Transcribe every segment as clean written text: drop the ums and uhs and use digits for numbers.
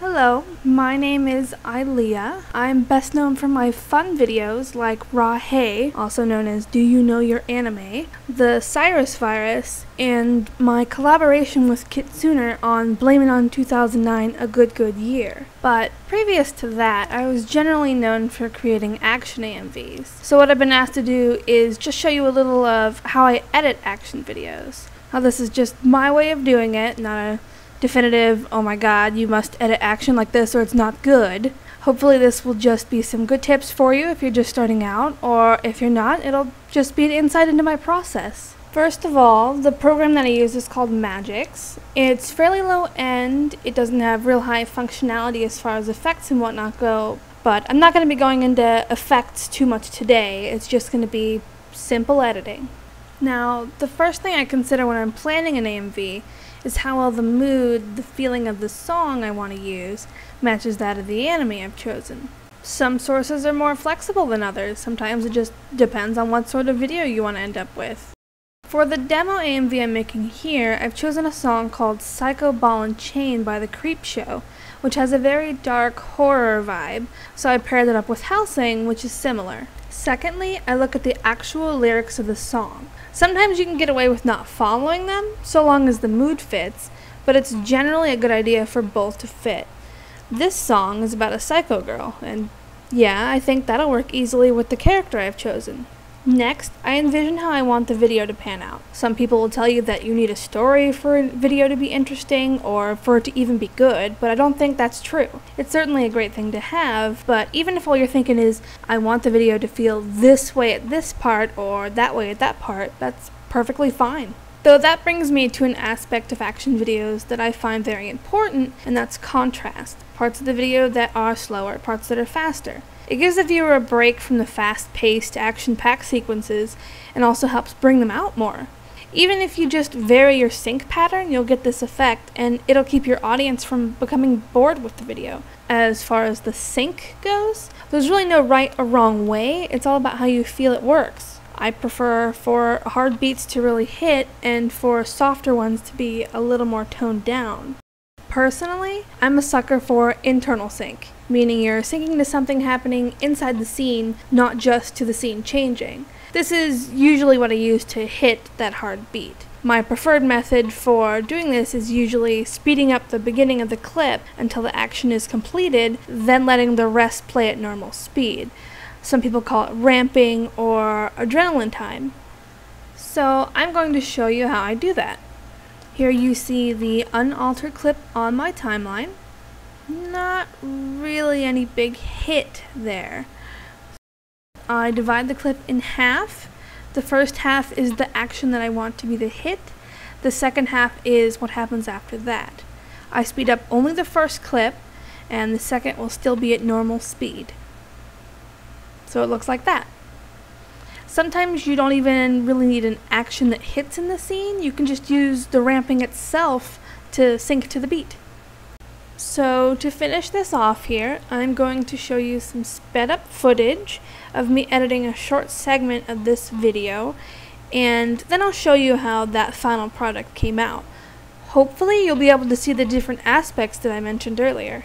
Hello, my name is Ileia. I'm best known for my fun videos like Raw Hey, also known as Do You Know Your Anime, the Cyrus Virus, and my collaboration with Kitsune on Blame It on 2009 A Good Year. But previous to that, I was generally known for creating action AMVs. So what I've been asked to do is just show you a little of how I edit action videos. Now this is just my way of doing it, not a definitive, oh my god, you must edit action like this or it's not good. Hopefully this will just be some good tips for you if you're just starting out, or if you're not, it'll just be an insight into my process. First of all, the program that I use is called Magix. It's fairly low end, it doesn't have real high functionality as far as effects and whatnot go, but I'm not going to be going into effects too much today, it's just going to be simple editing. Now, the first thing I consider when I'm planning an AMV is how well the mood, the feeling of the song I want to use, matches that of the anime I've chosen. Some sources are more flexible than others, sometimes it just depends on what sort of video you want to end up with. For the demo AMV I'm making here, I've chosen a song called Psycho Ball and Chain by The Creepshow, which has a very dark horror vibe, so I paired it up with Hellsing, which is similar. Secondly, I look at the actual lyrics of the song. Sometimes you can get away with not following them, so long as the mood fits, but it's generally a good idea for both to fit. This song is about a psycho girl, and yeah, I think that'll work easily with the character I've chosen. Next, I envision how I want the video to pan out. Some people will tell you that you need a story for a video to be interesting, or for it to even be good, but I don't think that's true. It's certainly a great thing to have, but even if all you're thinking is, I want the video to feel this way at this part, or that way at that part, that's perfectly fine. Though that brings me to an aspect of action videos that I find very important, and that's contrast. Parts of the video that are slower, parts that are faster. It gives the viewer a break from the fast-paced, action-packed sequences, and also helps bring them out more. Even if you just vary your sync pattern, you'll get this effect, and it'll keep your audience from becoming bored with the video. As far as the sync goes, there's really no right or wrong way, it's all about how you feel it works. I prefer for hard beats to really hit, and for softer ones to be a little more toned down. Personally, I'm a sucker for internal sync, meaning you're syncing to something happening inside the scene, not just to the scene changing. This is usually what I use to hit that hard beat. My preferred method for doing this is usually speeding up the beginning of the clip until the action is completed, then letting the rest play at normal speed. Some people call it ramping or adrenaline time. So I'm going to show you how I do that. Here you see the unaltered clip on my timeline. Not really any big hit there. I divide the clip in half. The first half is the action that I want to be the hit. The second half is what happens after that. I speed up only the first clip, and the second will still be at normal speed. So it looks like that. Sometimes you don't even really need an action that hits in the scene, you can just use the ramping itself to sync to the beat. So to finish this off here, I'm going to show you some sped up footage of me editing a short segment of this video, and then I'll show you how that final product came out. Hopefully you'll be able to see the different aspects that I mentioned earlier.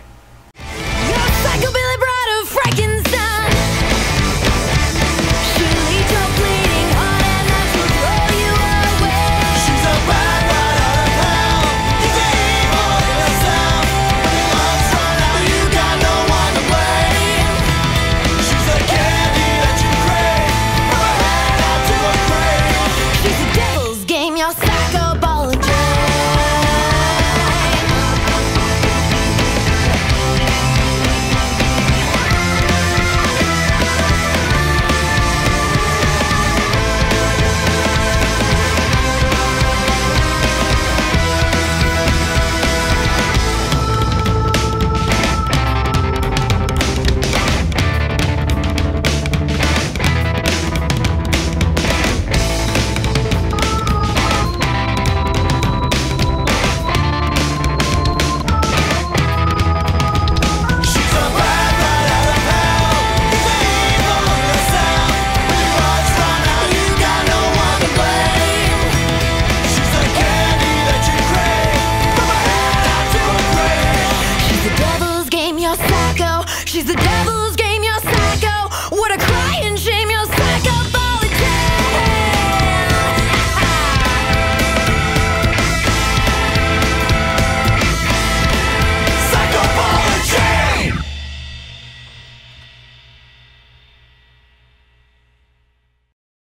She's the devil